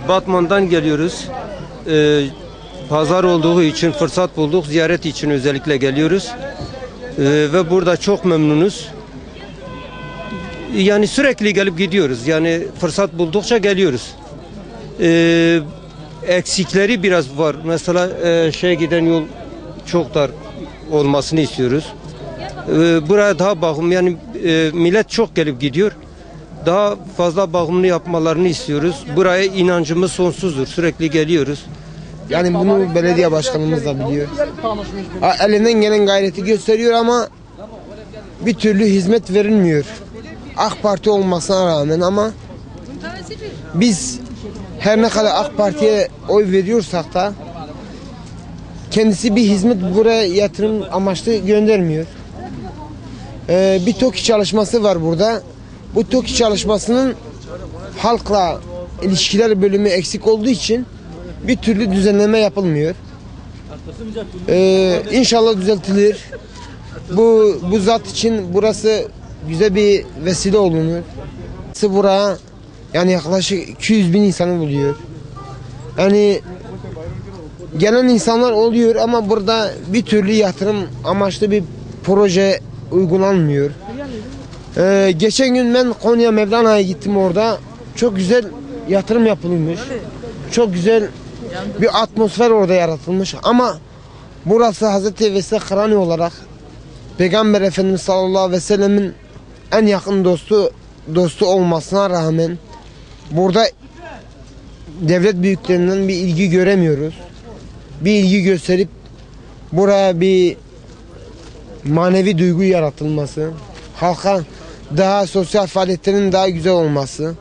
Batman'dan geliyoruz. Pazar olduğu için fırsat bulduk. Ziyaret için özellikle geliyoruz. Ve burada çok memnunuz. Yani sürekli gelip gidiyoruz. Yani fırsat buldukça geliyoruz. Eksikleri biraz var. Mesela giden yol çok dar olmasını istiyoruz. Buraya daha bakım, yani millet çok gelip gidiyor. Daha fazla bakımını yapmalarını istiyoruz. Buraya inancımız sonsuzdur. Sürekli geliyoruz. Yani bunu belediye başkanımız da biliyor. Elinden gelen gayreti gösteriyor ama bir türlü hizmet verilmiyor. AK Parti olmasına rağmen ama biz her ne kadar AK Parti'ye oy veriyorsak da kendisi bir hizmet buraya yatırım amaçlı göndermiyor. Bir TOKİ çalışması var burada. Bu TOKİ çalışmasının halkla ilişkiler bölümü eksik olduğu için bir türlü düzenleme yapılmıyor. İnşallah düzeltilir. Bu zat için burası güzel bir vesile olunur. Buraya yani yaklaşık 200 bin insanı buluyor. Yani gelen insanlar oluyor ama burada bir türlü yatırım amaçlı bir proje uygulanmıyor. Geçen gün ben Konya Mevlana'ya gittim, orada çok güzel yatırım yapılmış. Çok güzel bir atmosfer orada yaratılmış ama burası Hazreti Vesile Kırani olarak Peygamber Efendimiz sallallahu aleyhi ve sellemin en yakın dostu olmasına rağmen burada devlet büyüklerinden bir ilgi göremiyoruz. Bir ilgi gösterip buraya bir manevi duygu yaratılması, halka daha sosyal faaliyetlerin daha güzel olması,